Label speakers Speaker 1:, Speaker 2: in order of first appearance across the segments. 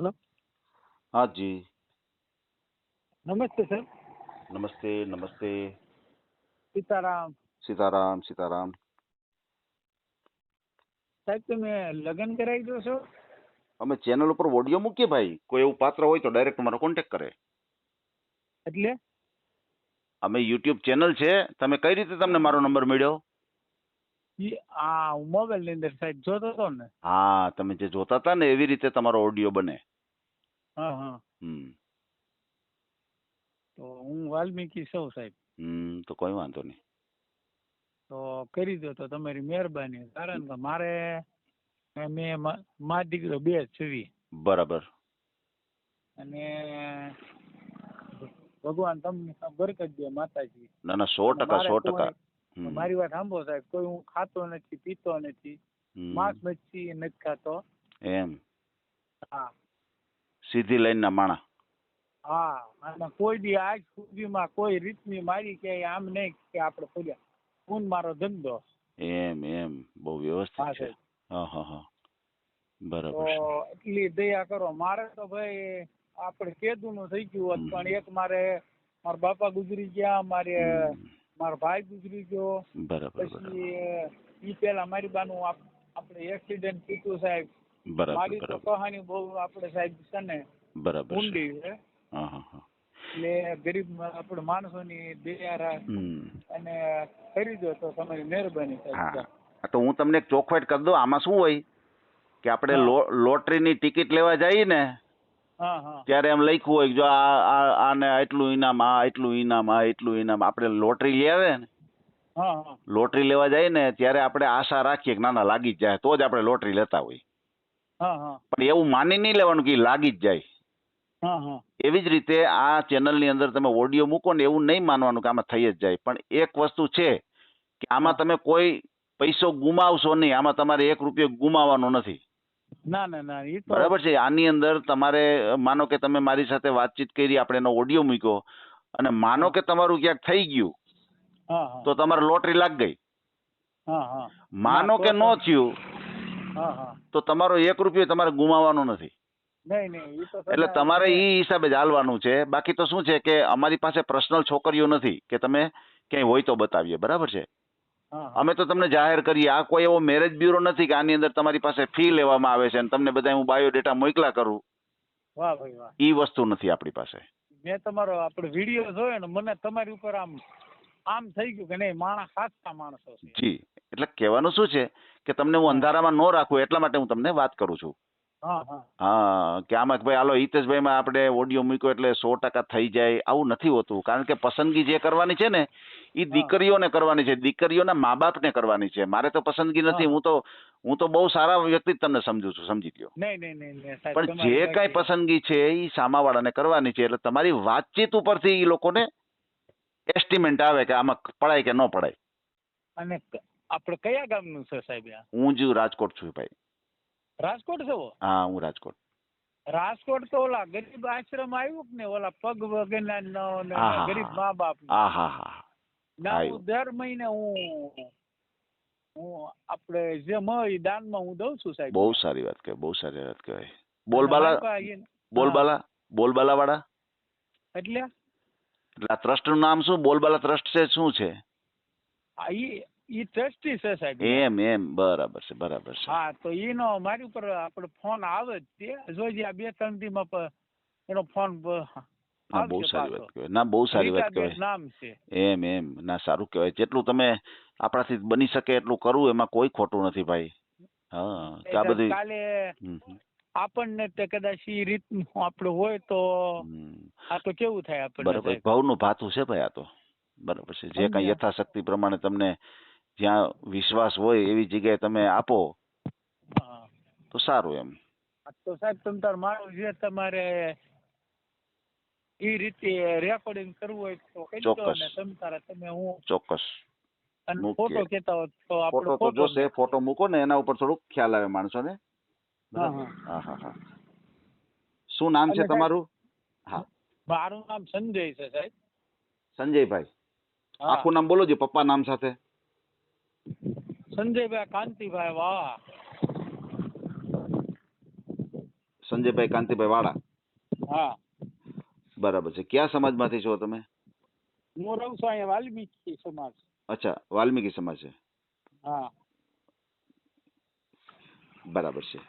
Speaker 1: Hello.
Speaker 2: हाँ जी।
Speaker 1: नमस्ते sir.
Speaker 2: नमस्ते नमस्ते।
Speaker 1: सीताराम।
Speaker 2: सीताराम सीताराम।
Speaker 1: સાહેબ તમે લગ્ન કરાવી દો છો?
Speaker 2: અમે ચેનલ ઉપર ઓડિયો મૂકીએ ભાઈ, કોઈ એવું પાત્ર હોય તો ડાયરેક્ટ તમારો કોન્ટેક્ટ કરે.
Speaker 1: એટલે
Speaker 2: અમે યુટ્યુબ ચેનલ છે, તમે કઈ રીતે તમને મારો નંબર મળ્યો?
Speaker 1: હું મોબાઈલ ની અંદર સાહેબ જોતો હતો ને.
Speaker 2: હા, તમે જે જોતા હતા ને એવી રીતે તમારો ઓડિયો બને.
Speaker 1: હા હા.
Speaker 2: હમ
Speaker 1: તો હું વાલ્મીકી છું સાહેબ.
Speaker 2: તો કોઈ વાંધો નહીં.
Speaker 1: તો કરી દો તો તમારી મહેરબાની, કારણ કે મારે મેં મા દીકરો બે જ છીએ
Speaker 2: બરાબર.
Speaker 1: અને ભગવાન તમને બરકત દે માતાજી.
Speaker 2: ના ના, 100%
Speaker 1: મારે
Speaker 2: 100%.
Speaker 1: કોઈ મારી વાત સાંભળો સાહેબ, કોઈ હું ખાતો નથી પીતો નથી, માંસ મચ્છી નથી ખાતો.
Speaker 2: એમ
Speaker 1: હા
Speaker 2: સીધી લાઈન ના માણા.
Speaker 1: હા, અને કોઈ દી આજ સુધીમાં કોઈ રીતની મારી કે આમ નહીં કે આપણે ફર્યા. હું મારો ધંધો.
Speaker 2: એમ એમ બહુ વ્યવસ્થિત
Speaker 1: હા
Speaker 2: છે.
Speaker 1: સાહેબ.
Speaker 2: હા હા હા,
Speaker 1: તો
Speaker 2: બરાબર છે.
Speaker 1: એટલી દયા કરો. મારે તો ભાઈ આપણે કેદું નું થઈ ગયું હોત, પણ એક મારા બાપા ગુજરી ગયા, મારો ભાઈ ગુજરી ગયો.
Speaker 2: બરાબર બરાબર
Speaker 1: પછી ઈ પેલા મારી બાનું આપણે એક્સિડન્ટ થયું સાહેબ.
Speaker 2: બરાબર
Speaker 1: મારી તો
Speaker 2: બરાબર
Speaker 1: કહાની બહુ આપણે સાહેબ છે ને
Speaker 2: બરાબર છે.
Speaker 1: ઊંડી છે.
Speaker 2: હા હા હા.
Speaker 1: એટલે ગરીબ આપણે માણસોની દયા રાખ અને કરી દો તો તમારી મહેરબાની સાહેબ.
Speaker 2: હા, તો હું તમને એક ચોખવટ કરી દઉં. આમાં શું હોય કે આપણે
Speaker 1: હા
Speaker 2: લોટરીની ટિકિટ લેવા જઈએ ને
Speaker 1: હા હા
Speaker 2: ત્યારે એમ લખ્યું હોય કે જો આને એટલું ઇનામ, આ એટલું ઇનામ, આ એટલું ઇનામ. આપણે લોટરી લઈ આવે ને,
Speaker 1: હા હા
Speaker 2: લોટરી લેવા જઈએ ને ત્યારે આપણે આશા રાખીએ કે ના ના લાગી જ જાય, તો જ આપણે લોટરી લેતા હોય.
Speaker 1: હા હા
Speaker 2: પણ એવું માની નહીં લેવાનું કે લાગી જ જાય.
Speaker 1: હા હા
Speaker 2: એવી જ રીતે આ ચેનલની અંદર તમે ઓડિયો મૂકો ને એવું નહીં માનવાનું કે આમાં થઈ જ જાય. પણ એક વસ્તુ છે કે આમાં તમે કોઈ પૈસો ગુમાવશો નહીં. આમાં તમારે 1 રૂપિયો ગુમાવવાનો નથી.
Speaker 1: ના ના ના, એ તો
Speaker 2: બરાબર છે. આની અંદર તમારે માનો કે તમે મારી સાથે વાતચીત કરી, આપણે એનો ઓડિયો મૂક્યો અને માનો કે તમારું ક્યાંક થઈ ગયું
Speaker 1: હા હા
Speaker 2: તો તમારે લોટરી લાગ ગઈ.
Speaker 1: હા હા
Speaker 2: માનો કે ન થયું
Speaker 1: હા હા
Speaker 2: તો તમારો 1 રૂપિયો તમારે ગુમાવવાનો નથી.
Speaker 1: નહીં નહીં, એ તો
Speaker 2: એટલે તમારે એ હિસાબે જ હાલવાનું છે. બાકી તો શું છે કે અમારી પાસે પર્સનલ છોકરીઓ નથી કે તમે ક્યાંય હોય તો બતાવીએ. બરાબર છે.
Speaker 1: હા હા
Speaker 2: અમે તો તમને જાહેર કરીએ. આ કોઈ એવો મેરેજ બ્યુરો નથી કે આની અંદર તમારી પાસે ફી લેવામાં આવે છે અને તમને બધા હું બાયોડેટા મોકલા કરું.
Speaker 1: વાહ ભાઈ વાહ.
Speaker 2: એ વસ્તુ નથી આપણી પાસે.
Speaker 1: મેં તમારો આપણે વિડીયો જોયો ને, મને તમારી ઉપર આમ થઈ ગયું કે નહીં, માણસ સાચા માણસો છે.
Speaker 2: જી, એટલે કહેવાનું શું છે કે તમને હું અંધારામાં ન રાખું એટલા માટે હું તમને વાત કરું છું.
Speaker 1: હા હા
Speaker 2: હા, કે આમાં ભાઈ હાલો હિતેશભાઈમાં આપણે ઓડિયો મૂક્યો એટલે 100% થઈ જાય, આવું નથી હોતું. કારણ કે પસંદગી જે કરવાની છે ને એ દીકરીઓને કરવાની છે, દીકરીઓના મા બાપને કરવાની છે. મારે તો પસંદગી નથી. હું તો બહુ સારા વ્યક્તિ તમને સમજુ છું, સમજી લ્યો.
Speaker 1: નહીં નહીં નહીં સાહેબ,
Speaker 2: પણ
Speaker 1: તમારી
Speaker 2: જે
Speaker 1: વાત
Speaker 2: કાંઈ પસંદગી છે એ સામાવાળાને કરવાની છે. એટલે તમારી વાતચીત ઉપરથી એ લોકોને એસ્ટિમેટ આવે કે આમાં પડાય કે ન પડાય.
Speaker 1: અને આપણે કયા ગામનું છે સાહેબ?
Speaker 2: હું જ રાજકોટ છું ભાઈ.
Speaker 1: રાજકોટ છો?
Speaker 2: હા, હું રાજકોટ.
Speaker 1: રાજકોટ તો ઓલા ગરીબ આશ્રમ આવ્યું કે ને, ઓલા પગ વગરના ગરીબ મા બાપ
Speaker 2: હા હા હા
Speaker 1: ના, હું દર મહિને હું આપણે જે મળે એ દાનમાં હું દઉં છું સાહેબ.
Speaker 2: બહુ સારી વાત કહેવાય, બહુ સારી વાત કહેવાય. બોલબાલા વાળા
Speaker 1: એટલે
Speaker 2: આ ટ્રસ્ટનું નામ શું? બોલબાલા ટ્રસ્ટ છે, શું છે?
Speaker 1: ઈ ટ્રસ્ટી છે સાહેબ.
Speaker 2: એમ એમ, બરાબર છે બરાબર છે.
Speaker 1: હા, તો એનો મારી ઉપર આપણે ફોન આવે જ તે જોઈ આ 2-3 દીમાં એનો ફોન
Speaker 2: ના, બહુ સારી વાત કહેવાય. ના, બહુ સારી વાત કહેવાય.
Speaker 1: નામ છે.
Speaker 2: એમ એમ, ના, સારું કહેવાય. જેટલું તમે આપણાથી બની શકે એટલું કરવું, એમાં કોઈ ખોટું નથી ભાઈ. હા, કે આ બધી
Speaker 1: કાલે આપણને તે કદાચ એ રીતનું આપણું હોય તો આ તો કેવું થાય આપણને?
Speaker 2: બરાબર, ભાવનું ભાતું છે ભાઈ આ તો. બરાબર છે. જે કાંઈ યથાશક્તિ પ્રમાણે તમને જ્યાં વિશ્વાસ હોય એવી જગ્યાએ તમે આપો તો સારું એમ.
Speaker 1: તો સાહેબ તમે તાર મારું જે તમારે એ રીતે રેકોર્ડિંગ કરવું હોય તો કહી દો ને. તમે હું
Speaker 2: ચોક્કસ
Speaker 1: અને ફોટો કહેતા હો તો આપણે
Speaker 2: ફોટો તો જોશે. ફોટો મૂકો ને એના ઉપર થોડુંક ખ્યાલ આવે માણસોને.
Speaker 1: હા
Speaker 2: હા હા હા. શું નામ છે તમારું? હા,
Speaker 1: મારું નામ સંજય છે સાહેબ.
Speaker 2: સંજયભાઈ. આખું નામ બોલો, જે પપ્પા નામ સાથે.
Speaker 1: સંજયભાઈ કાંતિભાઈ વાહ.
Speaker 2: સંજયભાઈ કાંતિભાઈ વાળા.
Speaker 1: હા,
Speaker 2: બરાબર છે. કયા સમાજમાંથી છો તમે?
Speaker 1: હું રહું છું અહીંયા વાલ્મીકી સમાજ.
Speaker 2: અચ્છા, વાલ્મીકી સમાજ છે.
Speaker 1: હા.
Speaker 2: બરાબર છે.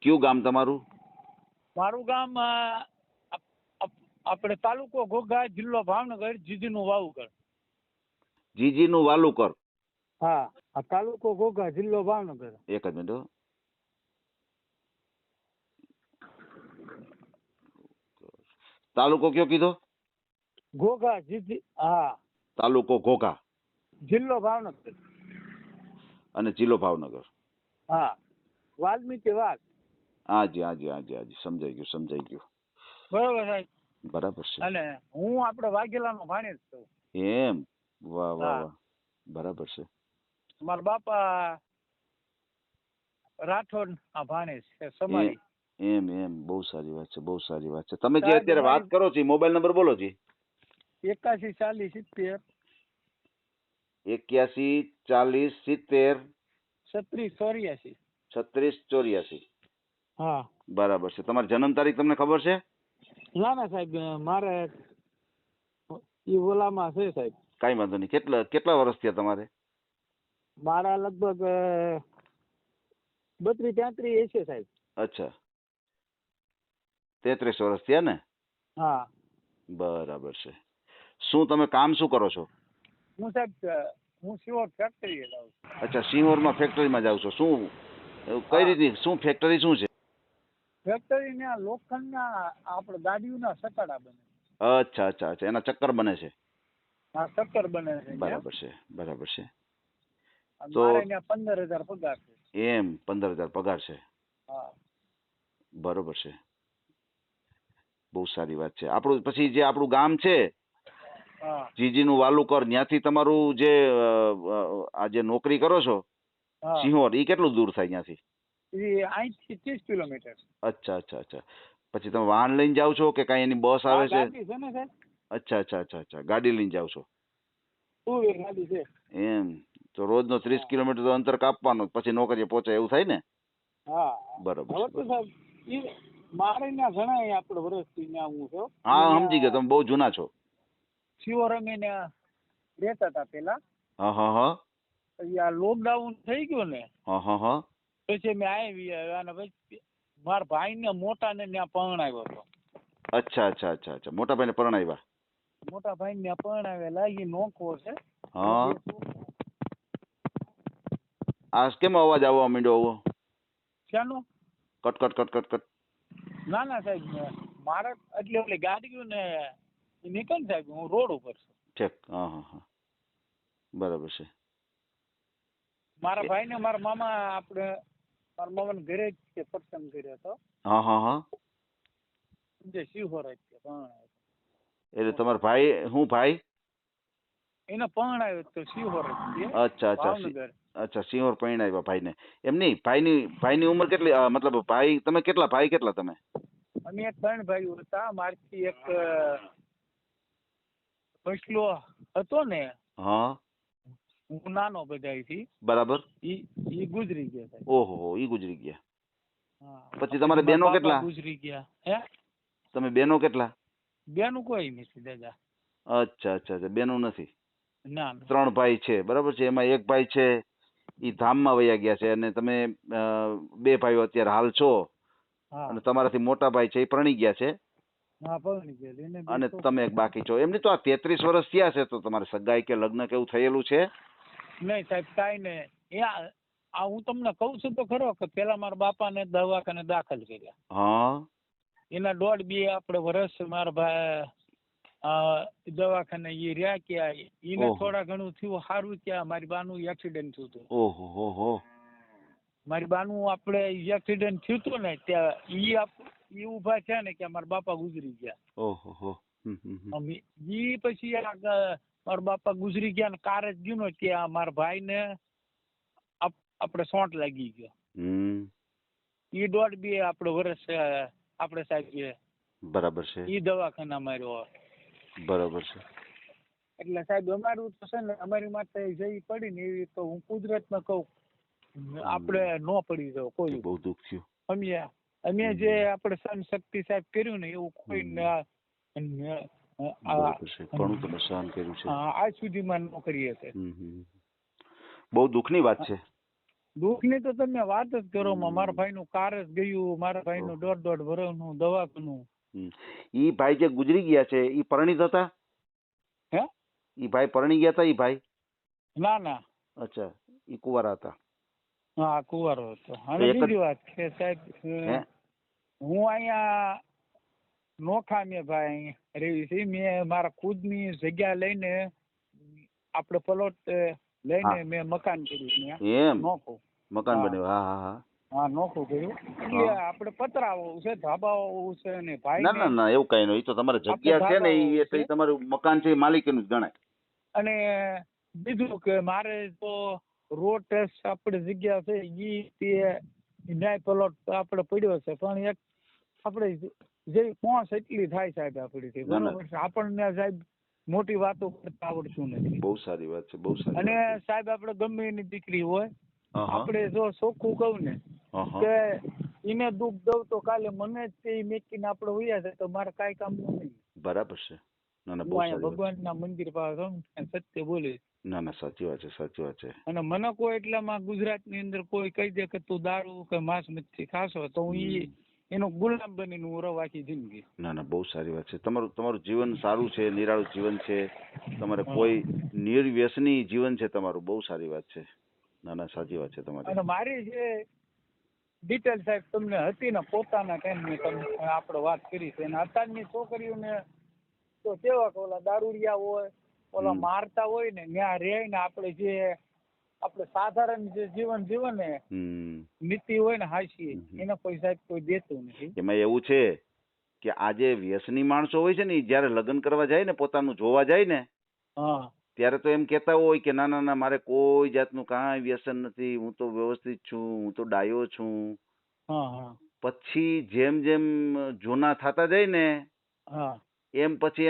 Speaker 2: કયું ગામ તમારું?
Speaker 1: મારું ગામ આપણે તાલુકો ઘોઘા, જિલ્લો ભાવનગર, જીજીનું વાવુકર.
Speaker 2: જીજીનું વાલુકર.
Speaker 1: હા, આ તાલુકો ઘોઘા, જિલ્લો ભાવનગર.
Speaker 2: એક જ મિનિટ હો. તાલુકો કયો કીધો?
Speaker 1: ઘોઘા, જીજી. હા,
Speaker 2: તાલુકો ઘોઘા
Speaker 1: જિલ્લો ભાવનગર.
Speaker 2: અને જિલ્લો ભાવનગર.
Speaker 1: હા, વાલ્મીકી વાત.
Speaker 2: હાજી હાજી હાજી હાજી, સમજાઈ ગયું.
Speaker 1: બરોબર સાહેબ.
Speaker 2: બરાબર છે.
Speaker 1: અને હું આપણે વાઘેલાનો ભાણેજ છું.
Speaker 2: એમ? વાહ વાહ
Speaker 1: હા.
Speaker 2: વાહ, બરાબર છે.
Speaker 1: મારા બાપા રાઠોડ આ ભાણેજ છે, સમારી.
Speaker 2: એમ બહુ સારી વાત છે, બહુ સારી વાત છે. તમે જે
Speaker 1: સાહેબ,
Speaker 2: અત્યારે વાત કરો છો એ મોબાઈલ નંબર બોલો જી.
Speaker 1: 81 40 70
Speaker 2: 81 40 70
Speaker 1: 36 84.
Speaker 2: 36 84.
Speaker 1: હા.
Speaker 2: બરાબર છે. તમારી જન્મ તારીખ તમને ખબર છે?
Speaker 1: ના ના સાહેબ, મારે ઈ ઓલામાં છે સાહેબ.
Speaker 2: કાંઈ વાંધો નહીં. કેટલા વર્ષ થયા તમારે?
Speaker 1: મારા લગભગ 32 33 હશે સાહેબ.
Speaker 2: અચ્છા, 33 વર્ષ થયા ને?
Speaker 1: હા.
Speaker 2: બરાબર છે. શું તમે કામ શું કરો છો?
Speaker 1: હું સાહેબ સિવોર ફેક્ટરીએ જાઉં છું.
Speaker 2: અચ્છા, સિંહોરમાં ફેક્ટરીમાં જાવ છો. શું કઈ રીતની શું ફેક્ટરી શું છે?
Speaker 1: ફેક્ટરીના લોખંડના આપણે ગાડીઓના સટાડા બને.
Speaker 2: અચ્છા અચ્છા અચ્છા, એના ચક્કર બને છે.
Speaker 1: હા, શક્કર બને છે.
Speaker 2: બરાબર છે, બરાબર છે.
Speaker 1: તો મારે ત્યાં 15,000 પગાર છે.
Speaker 2: એમ, 15,000 પગાર છે.
Speaker 1: હા.
Speaker 2: બરોબર છે. બહુ સારી વાત છે. આપણું પછી જે આપણું ગામ છે
Speaker 1: હા.
Speaker 2: જીજીનું વાલુકર, ત્યાંથી તમારું જે આ જે નોકરી કરો છો
Speaker 1: હા.
Speaker 2: સિંહોર, એ કેટલું દૂર થાય ત્યાંથી?
Speaker 1: એ અહીંથી 30 કિલોમીટર.
Speaker 2: અચ્છા અચ્છા અચ્છા. પછી તમે વાહન લઈને જાવ છો કે કઈ એની બસ આવે છે?
Speaker 1: ગાડી છે ને સાહેબ.
Speaker 2: અચ્છા અચ્છા અચ્છા અચ્છા, ગાડી લઈને જાવ છો.
Speaker 1: 2 વ્હીલર ગાડી છે.
Speaker 2: એમ તો રોજનો 30 કિલોમીટર તો અંતર કાપવાનું, પછી નોકરીએ પહોંચાય એવું થાય ને?
Speaker 1: હા.
Speaker 2: બરોબર
Speaker 1: હવે
Speaker 2: છે.
Speaker 1: તો સાહેબ મારે ત્યાં ઘણા આપણે વર્ષથી ત્યાં હું છું.
Speaker 2: હા, સમજી ગયો. તમે બહુ જૂના છો.
Speaker 1: શિવર અમે ત્યાં રહેતા હતા પેલા.
Speaker 2: હા હા હા.
Speaker 1: પછી આ લોકડાઉન થઈ ગયું ને,
Speaker 2: હા હા હા.
Speaker 1: પછી મેં આવી અને પછી મારા ભાઈને મોટાને ત્યાં પરણાવ્યો હતો.
Speaker 2: અચ્છા અચ્છા અચ્છા અચ્છા, મોટા ભાઈને પરણાવ્યા.
Speaker 1: મોટા ભાઈને ત્યાં પરણાવેલા, એ નોખો છે.
Speaker 2: હા. આ કેમ અવાજ આવવા માંડ્યો આવો?
Speaker 1: શાનો?
Speaker 2: Cut cut cut cut cut.
Speaker 1: ના ના સાહેબ, મારે એટલે ઓલી ગાડીઓ ને નીકળ ને સાહેબ, હું રોડ ઉપર છું.
Speaker 2: ઠીક. હા હા હા, બરાબર છે.
Speaker 1: મારા ભાઈ ને મારા મામા આપણે મારા મામાને ઘરે જ છે, પસંદ કર્યો હતો.
Speaker 2: હા હા હા.
Speaker 1: જે શિવહર જ છે.
Speaker 2: એટલે તમારા ભાઈ હું ભાઈ?
Speaker 1: એને પરણાવ્યો તો શિવહર જ છે.
Speaker 2: અચ્છા અચ્છા.
Speaker 1: ભાવનગર.
Speaker 2: અચ્છા, સિંહોર પરણાવ્યા ભાઈને. એમ નહીં, ભાઈની ઉંમર કેટલી? મતલબ ભાઈ તમે કેટલા, ભાઈ કેટલા તમે?
Speaker 1: અમે 3 ભાઈઓ હતા. મારથી એક ફસલો હતો ને,
Speaker 2: હા.
Speaker 1: હું નાનો બધાયથી.
Speaker 2: બરાબર.
Speaker 1: ઈ ગુજરી ગયા સાહેબ.
Speaker 2: ઓહો, ઈ ગુજરી ગયા.
Speaker 1: હા.
Speaker 2: પછી તમારે બેનો કેટલા?
Speaker 1: ગુજરી ગયા. હે?
Speaker 2: તમે બેનો કેટલા?
Speaker 1: બેનું કોઈ નથી દાદા.
Speaker 2: અચ્છા અચ્છા અચ્છા, બેનું નથી.
Speaker 1: ના.
Speaker 2: 3 ભાઈ છે, બરાબર છે. એમાં એક ભાઈ છે ઈ ધામમાં વયા ગયા છે, અને તમે 2 ભાઈઓ અત્યારે હાલ છો.
Speaker 1: હા.
Speaker 2: અને તમારાથી મોટા ભાઈ છે એ પરણી ગયા છે.
Speaker 1: હા, પરણી ગયા. એને
Speaker 2: અને તમે એક બાકી છો. એમની તો આ 33 વર્ષ થયા છે, તો તમારે સગાઈ કે લગ્ન કેવું થયેલું છે?
Speaker 1: નહીં સાહેબ, કાંઈ નહીં. આ હું તમને કહું છું તો ખરો કે પેલા મારા બાપાને દવાખાને દાખલ કર્યા.
Speaker 2: હા.
Speaker 1: એના 1.5-2 આપણે વર્ષ મારા ભાઈ દવાખાને એ રહ્યા ક્યાં. એને થોડા ઘણું થયું સારું, ત્યાં મારી બાનું એક્સિડન્ટ થયું હતું.
Speaker 2: ઓહો હો.
Speaker 1: મારી બાનું આપણે એક્સિડન્ટ થયું હતું ને, ત્યાં ઈ ઊભા છે ને કે મારા બાપા ગુજરી ગયા.
Speaker 2: ઓહો હો.
Speaker 1: ઈ પછી મારા બાપા ગુજરી ગયા ને કાર જ ગયું ને, ત્યાં મારા ભાઈને આપણે સોંટ લાગી ગયો. ઈ 1.5-2 આપણે વર્ષ આપણે સાહેબ. બરાબર છે. ઈ દવાખાના માર્યો. બરાબર છે. એટલે સાહેબ અમારું તો છે ને, અમારી માથે જઈ પડી ને, એવી તો હું કુદરતમાં કહું આપણે ન પડી રહ્યો કોઈ.
Speaker 2: બહુ દુઃખ થયું.
Speaker 1: અમે જે આપણે સહન શક્તિ સાહેબ કર્યું ને એવું કોઈ
Speaker 2: ઘણું તમે સહન કર્યું છે
Speaker 1: આજ સુધીમાં ન કરીએ છે.
Speaker 2: બહુ દુઃખની વાત છે.
Speaker 1: દુઃખની તો તમે વાત જ કરો. મારા ભાઈનું કાર જ ગયું, મારા ભાઈનું 1.5 વર્ષનું દવાખાનું.
Speaker 2: ઈ ભાઈ જે ગુજરી ગયા છે ઈ પરણિત હતા?
Speaker 1: હે?
Speaker 2: ઈ ભાઈ પરણી ગયા હતા? ઈ ભાઈ
Speaker 1: ના ના.
Speaker 2: અચ્છા, ઈ કુંવારા હતા.
Speaker 1: હા, કુંવારો હતો. અને બીજી વાત છે સાહેબ, હું અહીંયા નોખા મેં ભાઈ રહી છે. મેં મારા ખુદની જગ્યા લઈને આપણે પ્લોટ લઈને મેં મકાન કર્યું.
Speaker 2: એમ?
Speaker 1: નોખું
Speaker 2: મકાન બન્યું? હા હા હા
Speaker 1: હા, નોખું કર્યું. એટલે આપણે પતરાવું છે, ધાબાવું છે ને ભાઈ.
Speaker 2: ના ના ના, એવું કઈ નહીં. ઈ તો તમારી જગ્યા છે ને, ઈ એટલે તમારું મકાન છે, માલિકીનું જ ગણાય.
Speaker 1: અને બીજું કે મારે તો રોડ આપણે જગ્યા છે ઈ તે ન્યાય પ્લોટ આપણે પડ્યો છે, પણ એક આપણે જે પહોંચ એટલી થાય સાહેબ આપણીથી. બરોબર છે. આપણને સાહેબ મોટી વાતો કરતા આવડતું નથી.
Speaker 2: બહુ સારી વાત છે, બહુ સારી.
Speaker 1: અને સાહેબ આપણે ગમે એની દીકરી હોય, આપણે જો ચોખ્ખું કહું ને કે એને દુઃખ દઉં તો કાલે મને જ તે મેકીને આપણે વયા જાય તો મારે કાંઈ કામનું નહીં.
Speaker 2: બરાબર છે. ના ના, બહુ સારી.
Speaker 1: ભગવાનના મંદિર પાસે સત્ય બોલે.
Speaker 2: ના ના, સાચી વાત છે, સાચી વાત છે.
Speaker 1: અને મને કોઈ એટલામાં ગુજરાતની અંદર કોઈ કહી દે કે તું દારૂ કે માંસ મચ્છી ખાશો તો હું એનો ગુલામ બનીને હું રહું આખી જિંદગી.
Speaker 2: ના ના, બહુ સારી વાત છે. તમારું જીવન સારું છે, નિરાળું જીવન છે. તમારે કોઈ નિર્વ્યસની જીવન છે તમારું. બહુ સારી વાત છે. ના ના, સાચી વાત છે તમારી.
Speaker 1: અને મારી જે ડિટેલ સાહેબ તમને હતી ને પોતાના ટાઈમની તમને આપણે વાત કરી છે, અને અત્યારની છોકરીઓને તો કેવા કે ઓલા દારૂડિયા હોય, ઓલા મારતા હોય ને ત્યાં રહે ને આપણે જે આપણે સાધારણ જે જીવન જીવે ને નીતિ હોય ને હાચી એને કોઈ સાહેબ કોઈ દેતું નથી.
Speaker 2: એમાં એવું છે કે આજે વ્યસની માણસો હોય છે ને, જયારે લગ્ન કરવા જાય ને, પોતાનું જોવા જાય ને, ત્યારે તો એમ કેતા હોય કે ના ના ના, મારે કોઈ જાતનું કાંઈ વ્યસન નથી, હું તો વ્યવસ્થિત છું, હું તો ડાયો છું. પછી જેમ જેમ જૂના થતા જાય ને એમ પછી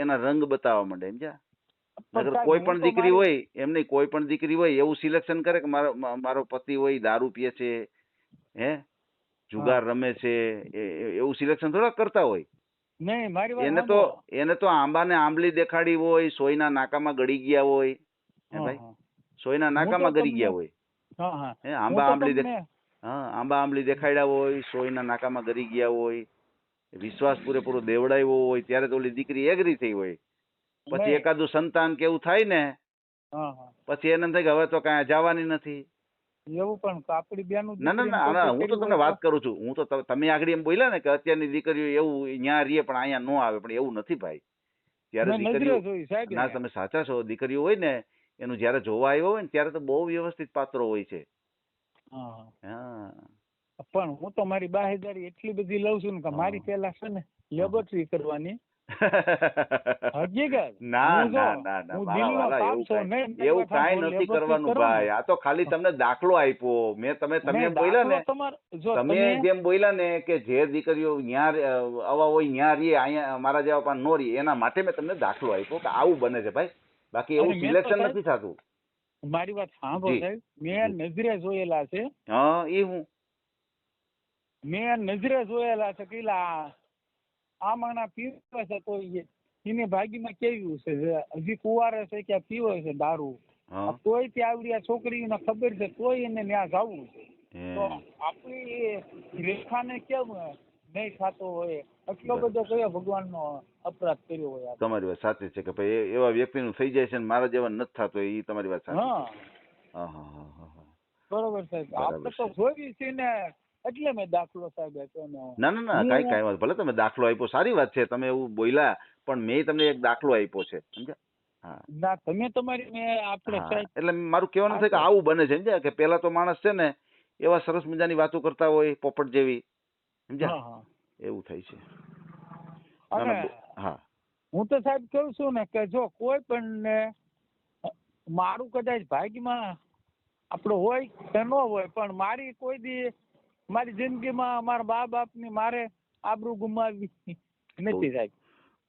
Speaker 2: એના રંગ બતાવવા માંડે. સમજ્યા? કોઈ પણ દીકરી હોય એમ નહીં, કોઈ પણ દીકરી હોય એવું સિલેક્શન કરે કે મારો પતિ હોય દારૂ પીએ છે, હે જુગાર રમે છે, એવું સિલેક્શન થોડા કરતા હોય. એને તો આંબા ને આંબલી દેખાડી હોય, સોયના નાકામાં ગળી ગયા હોય. હે ભાઈ, સોયના નાકામાં ગળી ગયા હોય. હે આંબા આંબલી દેખાડ્યા હોય, સોયના નાકામાં ગળી ગયા હોય, વિશ્વાસ પૂરેપૂરો દેવડાવ્યો હોય, ત્યારે તો ઓલી દીકરી એગ્રી થઈ હોય. પછી એકાદું સંતાન કેવું થાય ને પછી એને થાય કે હવે તો કાંઈ જવાની નથી. એવું પણ આપણી બેનું. ના ના ના, હું તો તમને વાત કરું છું. હું તો તમે આગળ એમ બોલ્યા ને કે અત્યારની દીકરીઓ એવું ત્યાં રહીએ પણ અહીંયા ન આવે, પણ એવું નથી ભાઈ. ત્યારે દીકરીઓ, ના તમે સાચા છો, દીકરીઓ હોય ને એનું જયારે જોવા આવ્યો હોય ને ત્યારે તો બહુ વ્યવસ્થિત પાત્રો હોય છે.
Speaker 1: પણ હું તો મારી બાહેદારી એટલી બધી લઉં છું ને કે મારી પેલા છે ને લેબોરેટરી કરવાની.
Speaker 2: ના ના ના ના, એવું કાંઈ નથી કરવાનું ભાઈ. આ તો ખાલી તમને દાખલો આપ્યો મેં. તમે એમ બોલ્યા ને, તમે જેમ બોલ્યા ને કે જે દીકરીઓ ન્યા આવા હોય ન્યા રહીએ, અહીંયા મારા જેવા પણ નો રહીએ, એના માટે મેં તમને દાખલો આપ્યો કે આવું બને છે ભાઈ. બાકી એવું સિલેક્શન નથી થતું.
Speaker 1: મારી વાત સાંભળો સાહેબ, મેં નજરે જોયેલા છે.
Speaker 2: એ હું
Speaker 1: મેં નજરે જોયેલા છે કે આમાંના પીવે છે તો એને ભાગીમાં કેવું છે, હજી કુંવારે છે કે પીવે છે દારૂ, તોય ત્યાં આવડી છોકરીઓને ખબર છે તોય એને ત્યાં જવું છે. તો આપણી રેખાને કેમ નહીં થતો હોય? એટલો બધો કયો ભગવાનનો અપરાધ કર્યો હોય?
Speaker 2: તમારી વાત સાચી છે કે ભાઈ એવા વ્યક્તિનું થઈ જાય છે ને મારા જેવા નથી થતો. એ તમારી વાત સાચી.
Speaker 1: બરોબર સાહેબ, આપણે તો જોઈ છે ને એટલે મેં દાખલો સાહેબ આપ્યો.
Speaker 2: ના ના ના, કાંઈ વાત. ભલે તમે દાખલો આપ્યો, સારી વાત છે, તમે એવું બોલ્યા, પણ મેં તમને એક દાખલો આપ્યો છે. સમજ્યા?
Speaker 1: ના, તમે તમારી મેં આપણે
Speaker 2: એટલે મારું કહેવાનું છે કે આવું બને છે. સમજ્યા? કે પેલા તો માણસ છે ને એવા સરસ મજાની વાતો કરતા હોય પોપટ જેવી. સમજ્યા? એવું થાય છે.
Speaker 1: હું તો સાહેબ કહું છું ને કે જો કોઈ પણ મારું કદાચ ભાગ્યમાં આપણો હોય કે ન હોય, પણ મારી કોઈ દી મારી જિંદગીમાં મારા મા બાપની મારે આબરૂ ગુમાવી નથી સાહેબ.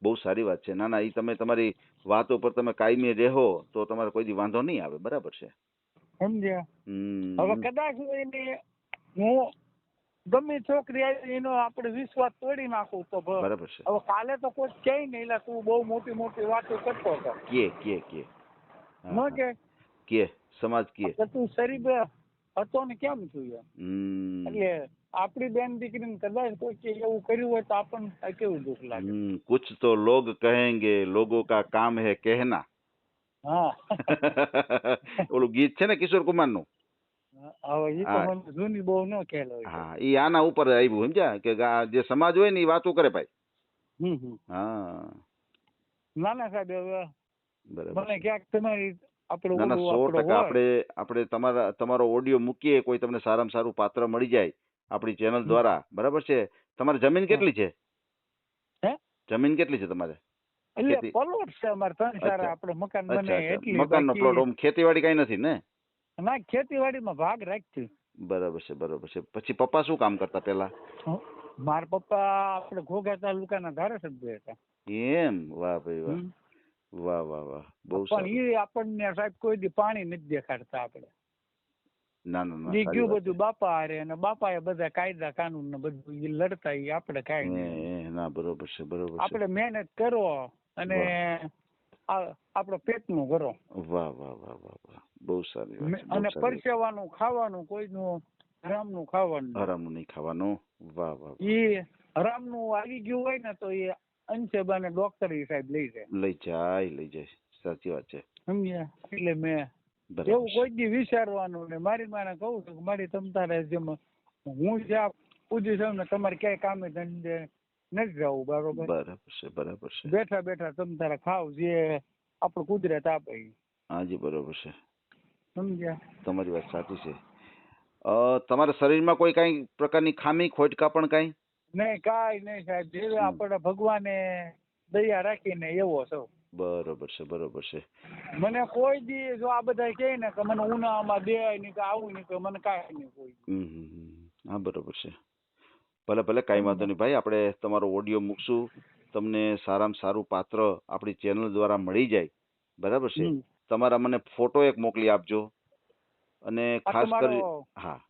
Speaker 2: બહુ સારી વાત છે. ના ના, એ તમે તમારી વાતો પર તમે કાયમી રહો તો તમારે કોઈ દી વાંધો નહીં આવે. બરાબર છે.
Speaker 1: સમજ્યા.
Speaker 2: હમ.
Speaker 1: હવે કદાચ એને હું ગમે છોકરી આવી એનો આપણે વિશ્વાસ તોડી નાખું તો
Speaker 2: બરાબર છે.
Speaker 1: હવે કાલે તો કોઈ કહે નહીં એટલે તું બહુ મોટી મોટી વાતો કરતો હતો.
Speaker 2: કે
Speaker 1: ન
Speaker 2: કે સમાજ કે
Speaker 1: તું શરીફ હતો ને કેમ છું એમ. એટલે આપણી બેન દીકરીને કદાચ કોઈ એવું કર્યું હોય તો આપણને કેવું દુઃખ લાગે.
Speaker 2: કુછ તો લોગ કહેંગે, લોગો કા કામ હે કહેના.
Speaker 1: હા.
Speaker 2: ઓલું ગીત છે ને કિશોર કુમાર નું.
Speaker 1: હવે એ તો મને જૂની બહુ ન ખ્યાલ હોય.
Speaker 2: હા, ઈ આના ઉપર આવ્યું સમજ્યા કે જે સમાજ હોય ને એ વાતો કરે ભાઈ. હા.
Speaker 1: ના ના સાહેબ હવે
Speaker 2: બરાબર.
Speaker 1: મને ક્યાંક તમારી
Speaker 2: ના ના 100% આપણે તમારો ઓડિયો મૂકીએ, કોઈ તમને સારામાં સારું પાત્ર મળી જાય આપણી ચેનલ દ્વારા, બરાબર છે. તમારે જમીન કેટલી છે? જમીન કેટલી છે તમારે?
Speaker 1: એટલે પ્લોટ છે અમારે 3-4 આપણે મકાન બને એટલી.
Speaker 2: મકાનનો પ્લોટ. ઓમ ખેતીવાડી કઈ નથી ને?
Speaker 1: ના, ખેતીવાડીમાં ભાગ રાખતી.
Speaker 2: બરાબર છે, બરાબર છે. પછી પપ્પા શું કામ કરતા પેલા?
Speaker 1: મારા પપ્પા આપણે ઘોઘા તાલુકાના ધારાસભ્ય હતા.
Speaker 2: એમ? વાહ ભાઈ વાહ. વાહ વાહ વાહ, બહુ સારું.
Speaker 1: પણ એ આપણને સાહેબ કોઈ દી પાણી નથી દેખાડતા આપણે.
Speaker 2: ના ના ના,
Speaker 1: એ ગયું બધું બાપા હારે, અને બાપાએ બધા કાયદા કાનૂન ને બધું લડતા, એ આપણે કાંઈ નહીં.
Speaker 2: ના, બરોબર છે, બરોબર છે.
Speaker 1: આપણે મહેનત કરો અને આપણો પેટનું કરો.
Speaker 2: વાહ વાહ વાહ વાહ વાહ, બહુ સારી વાત.
Speaker 1: અને પરસેવાનું ખાવાનું, કોઈનું હરામનું ખાવાનું.
Speaker 2: હરામનું નહીં ખાવાનું. વાહ વાહ.
Speaker 1: એ હરામનું આવી ગયું હોય ને તો એ અંશેબાને ડોક્ટર સાહેબ લઈ જાય.
Speaker 2: લઈ જાય. સાચી વાત છે.
Speaker 1: સમજ્યા? એટલે મેં એવું કોઈ દી વિચારવાનું ને મારી માને કહું છું કે મારી તમ તારે જેમ હું જ્યાં પૂજી છું ને તમારે ક્યાંય કામે ધંધે નથી જવું. બરોબર?
Speaker 2: બરાબર છે, બરાબર છે.
Speaker 1: બેઠા બેઠા તમ તારે ખાવ જે આપણું કુદરત આપે.
Speaker 2: હાજી, બરોબર છે.
Speaker 1: સમજ્યા?
Speaker 2: તમારી વાત સાચી છે. તમારા શરીરમાં કોઈ કઈ પ્રકારની ખામી ખોટકા પણ કઈ?
Speaker 1: નહીં, કાંઈ નહીં સાહેબ. જે આપણે ભગવાને દયા રાખીને એવો છો.
Speaker 2: બરોબર છે, બરોબર છે.
Speaker 1: મને કોઈ દી જો આ બધા કહે ને કે મને ઉનાળામાં દે નહીં કે આવું નહીં, કે મને કાંઈ નહીં કોઈ.
Speaker 2: હા, બરોબર છે. ભલે ભલે, કાંઈ વાંધો નહીં ભાઈ. આપણે તમારો ઓડિયો મૂકશું, તમને સારામાં સારું પાત્ર આપણી ચેનલ દ્વારા મળી જાય. બરાબર છે. તમારા મને ફોટો એક મોકલી આપજો. અને ખાસ કરી હા,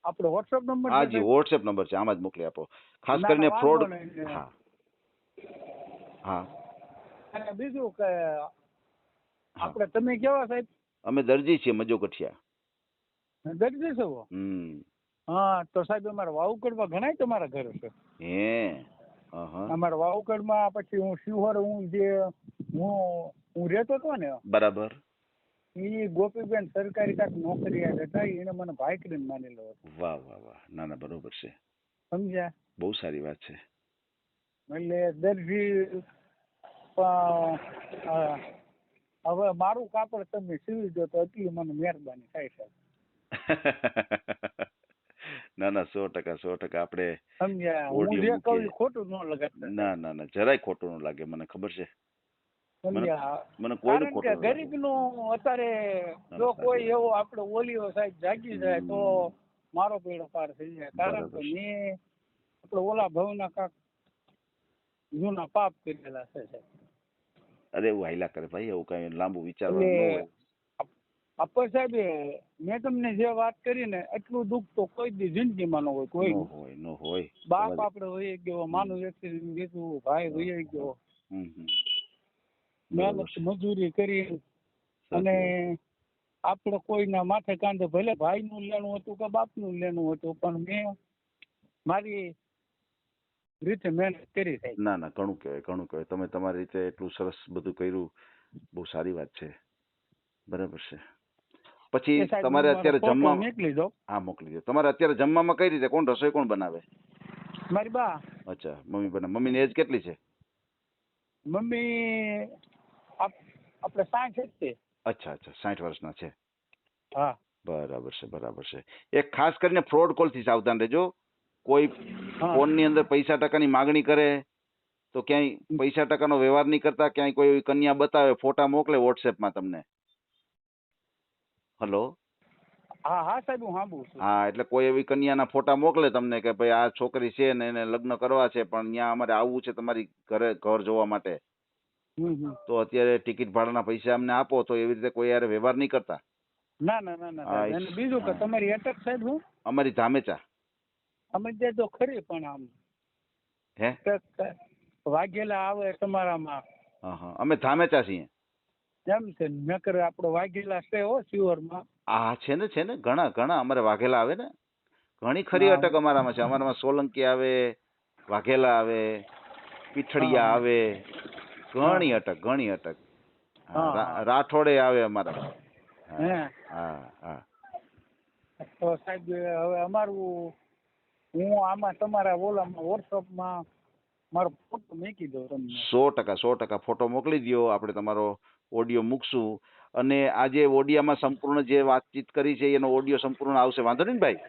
Speaker 1: આપણો વોટ્સએપ નંબર?
Speaker 2: હા જી, વોટ્સએપ નંબર છે, આમાં જ મોકલી આપો. ખાસ કરીને ફ્રોડ. હા હા.
Speaker 1: અને બીજું કે આપણે, તમે કેવા સાહેબ?
Speaker 2: અમે દરજી છીએ, મજોગઠિયા.
Speaker 1: દરજી છો? હા, તો સાહેબ અમારા વાવકડમાં ઘણા તમારા ઘર છે. અમારા વાવકડમાં પછી હું શિહોર, હું રહેતો હતો ને.
Speaker 2: બરાબર.
Speaker 1: એ ગોપીબેન સરકારી કાંઈક નોકરિયાત હતા, એને મને ભાઈ કરીને માનેલો હતો.
Speaker 2: વાહ વાહ વાહ. ના ના, બરોબર છે.
Speaker 1: સમજ્યા?
Speaker 2: બહુ સારી વાત છે.
Speaker 1: એટલે દરજી હવે મારું કાપડ તમે સીવી દો તો એટલી મને મહેરબાની થાય સાહેબ.
Speaker 2: ના ના, 100%. આપણે
Speaker 1: સમજ્યા? હું જે કહું ખોટું ન લગાડતા.
Speaker 2: ના ના ના, જરાય ખોટું ન લાગે, મને ખબર છે. મને કોઈ
Speaker 1: કારણ કે ગરીબ નું અત્યારે જો કોઈ એવો આપણે ઓલીઓ સાહેબ જાગી જાય તો મારો બેડો પાર થઈ જાય. કારણ કે મેં આપણે ઓલા ભવના કાક જૂના પાપ કરેલા છે સાહેબ.
Speaker 2: અરે એવું હાઈલા કરે ભાઈ, એવું કઈ લાંબુ વિચારવાનું ન હોય.
Speaker 1: આપણે સાહેબ મેં તમને જે વાત કરી ને એટલું દુઃખ તો કોઈ દી જિંદગીમાં ન હોય. કોઈ
Speaker 2: ન હોય.
Speaker 1: બાપ આપણે વહી ગયો, માનું વ્યક્તિ ગીતું, ભાઈ વહી ગયો, મહેનત મજૂરી કરી, અને આપણે કોઈના માથે કાંધે ભલે ભાઈ નું લેણું હતું કે બાપ નું લેણું હતું, પણ મેં મારી રીતે મહેનત કરી સાહેબ.
Speaker 2: ના ના, ઘણું કહેવાય, ઘણું કહેવાય. તમે તમારી રીતે એટલું સરસ બધું કર્યું, બહુ સારી વાત છે. બરાબર છે. પછી તમારે અત્યારે જમવા
Speaker 1: મોકલી દો.
Speaker 2: હા, મોકલી દો. તમારે અત્યારે જમવામાં કઈ રીતે, કોણ રસોઈ કોણ બનાવે?
Speaker 1: મારી બા.
Speaker 2: અચ્છા, મમ્મી બનાવે. મમ્મીની એજ કેટલી છે?
Speaker 1: મમ્મી આપણે 60 છે.
Speaker 2: અચ્છા, 60 વર્ષના છે.
Speaker 1: હા,
Speaker 2: બરાબર છે, બરાબર છે. એક ખાસ કરીને ફ્રોડ કોલ થી સાવધાન રહેજો. કોઈ ફોન ની અંદર પૈસા ટકાની માગણી કરે તો ક્યાંય પૈસા ટકાનો વ્યવહાર નહીં કરતા. ક્યાંય કોઈ કન્યા બતાવે, ફોટા મોકલે વોટ્સએપમાં તમને. હલો.
Speaker 1: હા હા સાહેબ, હું સાંભળું છું.
Speaker 2: હા, એટલે કોઈ એવી કન્યાના ફોટા મોકલે તમને કે ભાઈ આ છોકરી છે ને એને લગ્ન કરવા છે, પણ ત્યાં અમારે આવવું છે તમારી ઘર જોવા માટે, તો અત્યારે ટિકિટ ભાડાના પૈસા અમને આપો, તો એવી રીતે કોઈ યાર વ્યવહાર નહીં કરતા.
Speaker 1: ના ના ના ના સાહેબ. અને બીજું કે તમારી અટક સાહેબ હું
Speaker 2: અમારી ધામેચા.
Speaker 1: અમે તે તો ખરી પણ આમ
Speaker 2: હે
Speaker 1: વાઘેલા આવે તમારામાં
Speaker 2: હા હા અમે ધામેચા છીએ.
Speaker 1: એમ છે નકર આપણો વાઘેલા છે હો શિવરમાં.
Speaker 2: હા છે ને ઘણા ઘણા અમારે વાઘેલા આવે ને. ઘણી ખરી અટક અમારામાં છે. અમારામાં સોલંકી આવે, વાઘેલા આવે, પીઠડિયા આવે, ઘણી અટક. રાઠોડે આવે અમારામાં. હા હા.
Speaker 1: તો સાહેબ હવે અમારું હું આમાં તમારા ઓલામાં વોટ્સઅપમાં મારો ફોટો મૂકી દઉં તમને.
Speaker 2: 100% ફોટો મોકલી દો. આપણે તમારો ઓડિયો મૂકશું અને આ જે ઓડિયામાં સંપૂર્ણ જે વાતચીત કરી છે એનો ઓડિયો સંપૂર્ણ આવશે. વાંધો નહીં ને ભાઈ?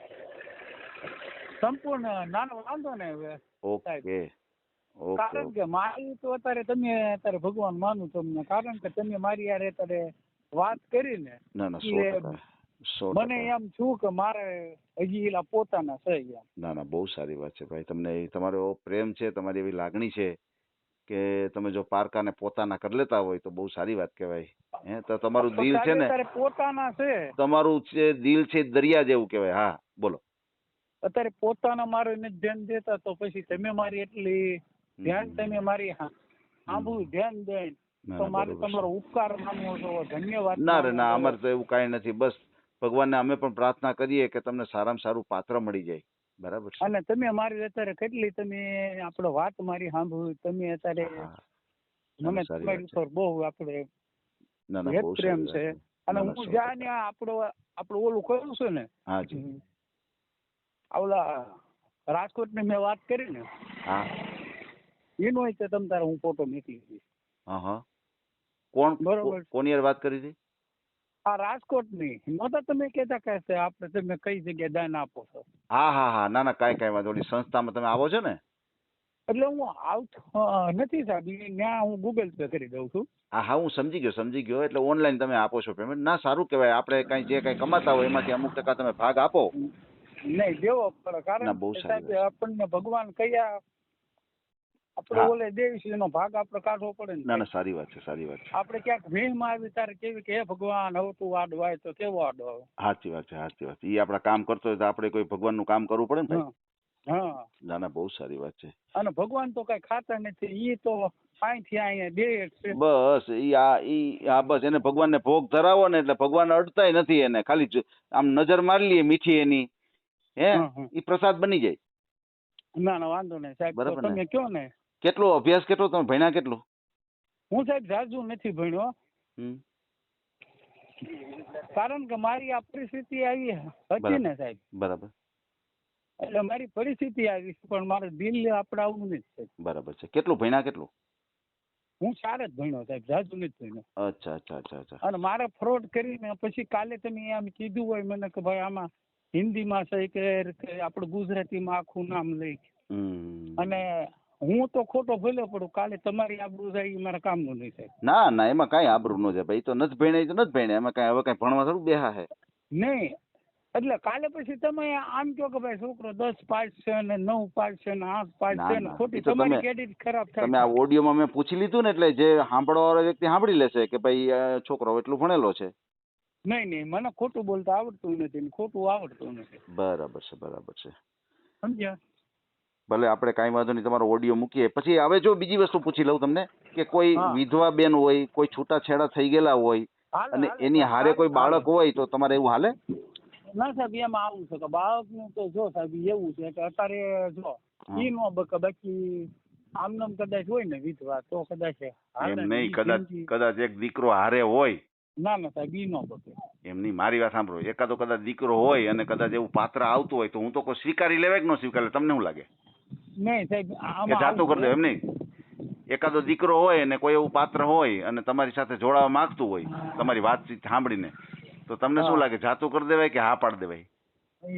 Speaker 1: સંપૂર્ણ નાનો વાંધો ને હવે.
Speaker 2: ઓકે.
Speaker 1: કારણ કે મારી તો અત્યારે ભગવાન માનું તમને, કારણ કે તમે મારી યાર અત્યારે વાત કરી ને.
Speaker 2: ના 100%.
Speaker 1: મને એમ છું કે મારે હજી એલા પોતાના છે.
Speaker 2: ના બહુ સારી વાત છે ભાઈ. તમને તમારો પ્રેમ છે, તમારી એવી લાગણી છે કે તમે જો પારકાને પોતાના કરી લેતા હોય તો બહુ સારી વાત કહેવાય. હે તો તમારું દિલ છે ને,
Speaker 1: પોતાના છે,
Speaker 2: તમારું જે દિલ છે દરિયા જેવું કહેવાય. હા બોલો.
Speaker 1: અત્યારે પોતાના મારે નથી ધ્યાન દેતા તો પછી તમે મારી એટલી ધ્યાન, તમે મારી આંબુ ધ્યાન દે તો મારે તમારો ઉપકાર માનવો છો, ધન્યવાદ.
Speaker 2: ના અમારે તો એવું કાંઈ નથી. બસ ભગવાનને અમે પણ પ્રાર્થના કરીએ કે તમને સારામાં સારું પાત્ર મળી જાય. બરાબર છે.
Speaker 1: અને તમે મારી અત્યારે કેટલી તમે આપણે વાત મારી સાંભળ્યું, તમે અત્યારે મને તમારી ઉપર બહુ આપણે પ્રેમ છે. અને હું જ્યાં આપણે ઓલું કહ્યું છે ને, ઓલા રાજકોટ ની મેં વાત કરી ને, એનો હોય તો તમ તારે હું ફોટો મોકલી દઈશ.
Speaker 2: કોણ
Speaker 1: બરોબર?
Speaker 2: કોની યાર વાત કરી હતી?
Speaker 1: આ રાજકોટ ની નહોતા તમે કહેતા કે આપણે તમે કઈ જગ્યાએ દાન આપો છો?
Speaker 2: હા ના કાંઈ વાંધો નહીં. સંસ્થામાં તમે આવો છો ને?
Speaker 1: એટલે હું આવતો નથી સાહેબ, ત્યાં હું ગૂગલ પે કરી દઉં છું. હા
Speaker 2: હું સમજી ગયો. એટલે ઓનલાઈન તમે આપો છો પેમેન્ટ. ના સારું કહેવાય. આપણે જે કાંઈ કમાતા હોય એમાંથી અમુક ટકા તમે ભાગ આપો.
Speaker 1: નહીં દેવો પડે, કારણ કે આપણને ભગવાન કયા આપણે ઓલે દેવી એનો ભાગ આપણે કાઢવો પડે ને.
Speaker 2: ના સારી વાત છે.
Speaker 1: આપણે ક્યાંક ભીડમાં આવી ત્યારે કેવી કે હે ભગવાન હવે તું આડો આવે તો કેવો આડો આવે.
Speaker 2: સાચી વાત છે. એ આપણા કામ કરતો હોય તો આપણે કોઈ ભગવાનનું કામ કરવું પડે ને ભાઈ.
Speaker 1: હા
Speaker 2: ના બહુ સારી વાત છે.
Speaker 1: અને ભગવાન તો કઈ ખાતા નથી. એ તો અહીંથી અહીંયા દે છે.
Speaker 2: બસ બસ એને ભગવાનને ભોગ ધરાવો ને એટલે ભગવાન અડતાય નથી. એને ખાલી આમ નજર મારી લઈએ મીઠી એની, એ પ્રસાદ બની જાય.
Speaker 1: ના વાંધો નહીં સાહેબ. બરાબર. તમે કયો ને
Speaker 2: કેટલો અભ્યાસ, કેટલો તમે ભણ્યા કેટલું?
Speaker 1: હું સાહેબ જાજુ નથી ભણ્યો, કારણ કે મારી આ પરિસ્થિતિ આવી હતી ને સાહેબ.
Speaker 2: બરાબર.
Speaker 1: એટલે મારી પરિસ્થિતિ આવી, પણ મારું દિલ આપણે આવું નથી.
Speaker 2: બરાબર છે. કેટલું ભણ્યા કેટલું?
Speaker 1: હું 4 જ ભણ્યો સાહેબ, જાજુ નથી ભણ્યો.
Speaker 2: અચ્છા.
Speaker 1: અને મારે ફ્રોડ કરીને પછી કાલે તમે એમ કીધું હોય મને કે ભાઈ આમાં હિન્દીમાં છે કે આપણે ગુજરાતીમાં આખું નામ લઈ, અને હું તો ખોટો ભલે પડું, કાલે તમારી આબરૂ જાય એ મારા કામનું નહીં થાય.
Speaker 2: ના એમાં કાંઈ આબરૂ ન જાય ભાઈ. તો નથી ભણ્યા તો નથી ભણ્યા. એમાં કાંઈ હવે કાંઈ ભણવા થોડું બેહા હે
Speaker 1: નહીં. એટલે કાલે પછી તમે આમ કહો કે ભાઈ છોકરો 10 પાસ છે ને 9 પાસ છે ને 8 પાસ છે ને, ખોટી તમારી ક્રેડિટ ખરાબ થાય.
Speaker 2: તમે આ ઓડિયોમાં મેં પૂછી લીધું ને, એટલે જે સાંભળવા વાળો વ્યક્તિ સાંભળી લેશે કે ભાઈ છોકરો એટલું ભણેલો છે.
Speaker 1: નહીં મને ખોટું બોલતા આવડતું નથી, ખોટું આવડતું નથી.
Speaker 2: બરાબર છે.
Speaker 1: સમજ્યા?
Speaker 2: ભલે આપણે કાંઈ વાંધો નહીં. તમારો ઓડિયો મૂકીએ. પછી હવે જો બીજી વસ્તુ પૂછી લઉં તમને કે કોઈ વિધવા બેન હોય, કોઈ છૂટાછેડા થઈ ગયેલા હોય અને એની હારે કોઈ બાળક હોય તો તમારે એવું હાલે?
Speaker 1: ના સાહેબ, એમાં આવું છે કે બાળકનું તો જો સાહેબ એવું છે કે અત્યારે જો ઈ નો બકે, બાકી આમનામ કદાચ હોય ને વિધવા તો કદાચ
Speaker 2: એમ નહીં. કદાચ એક દીકરો હારે હોય.
Speaker 1: ના સાહેબ, ઈ નો બકે.
Speaker 2: એમ નહીં, મારી વાત સાંભળો. એકાદો કદાચ દીકરો હોય અને કદાચ એવું પાત્ર આવતું હોય તો હું તો કોઈ સ્વીકારી લેવાય કે ન સ્વીકારે? તમને શું લાગે?
Speaker 1: નહીં સાહેબ,
Speaker 2: જાતું કરી દે. એમ નહીં, એકાદો દીકરો હોય અને કોઈ એવું પાત્ર હોય અને તમારી સાથે જોડાવા માંગતું હોય તમારી વાતચીત સાંભળીને, તો તમને શું લાગે? જાતું કરી દેવાય કે હા પાડી દેવાય?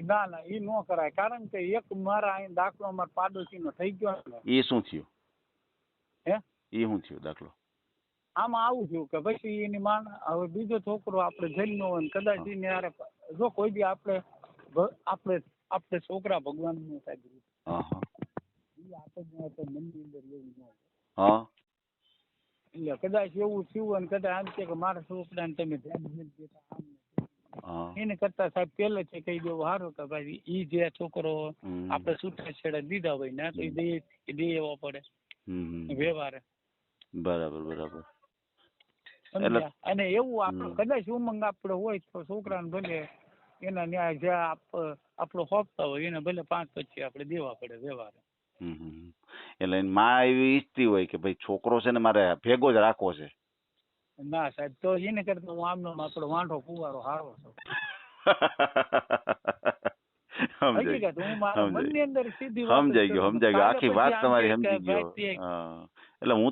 Speaker 1: ના ઈ નો કરાય, કારણ કે એક મારા અહીં દાખલો મારા પાડોશીનો થઈ ગયો ને.
Speaker 2: એ શું થયું? દાખલો
Speaker 1: આમાં આવું થયું કે પછી એની માન હવે બીજો છોકરો આપણે જન્મ્યો હોય કદાચ એને યાર જો કોઈ બી આપણે છોકરા ભગવાન નું સાહેબ એટલે કદાચ એવું થયું અને કદાચ આમ કે મારા છોકરાને તમે ધ્યાન નથી દેતા,
Speaker 2: હા.
Speaker 1: એને કરતા સાહેબ પેલે છે કહી દેવું સારું કે ભાઈ ઈ જે છોકરો આપણે છૂટાછેડા દીધા હોય ને તો એ દેવો પડે વ્યવહારે.
Speaker 2: બરાબર બરાબર.
Speaker 1: સમજ્યા? અને એવું આપણે કદાચ ઉમંગ આપણે હોય તો છોકરાને ભલે એના ન્યાય જે આપણો હોપતા હોય એને ભલે 5-25 આપણે દેવા પડે વ્યવહારે.
Speaker 2: એટલે માં એવી ઈચ્છતી હોય કે ભાઈ છોકરો છે ને મારે ભેગો જ રાખવો છે.
Speaker 1: ના સાહેબ તો એને કરતા હું આમનો આપણો વાંઢો ફુવારો હારો છું. હકીકત હું મારા મનની અંદર સીધી વાત
Speaker 2: સમજાઈ ગયો આખી વાત તમારી સમજી ગયો. એટલે હું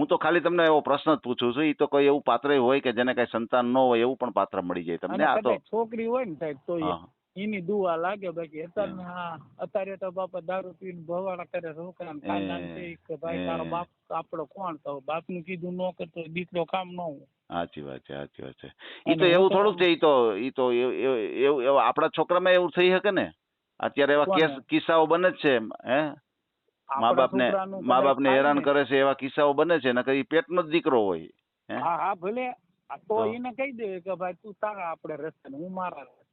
Speaker 2: તો ખાલી તમને એવો પ્રશ્ન જ પૂછું છું. એ તો કોઈ એવું પાત્ર હોય કે જેને કઈ સંતાન ન હોય એવું પણ પાત્ર મળી જાય તમને. આ તો
Speaker 1: છોકરી હોય ને સાહેબ તો એની દુઆ લાગે. બાકી અત્યારે તો બાપા દારૂ પીને ભવાડા કરે છોકરાને ખાનદાન છે કે ભાઈ તારો બાપ આપણો કોણ તો બાપનું કીધું ન કરતો દીકરો કામ ન હોય.
Speaker 2: સાચી વાત છે. ઈ તો એવું થોડુંક છે. ઈ તો એવું આપણા છોકરામાં એવું થઈ શકે ને. અત્યારે એવા કિસ્સાઓ બને જ છે. હે મા બાપને હેરાન કરે છે એવા કિસ્સાઓ બને છે. નકર ઈ પેટનો જ દીકરો હોય.
Speaker 1: હા ભલે તો એને કહી દે કે ભાઈ તું તારા આપણે રસ્તે હું મારા રસ્તે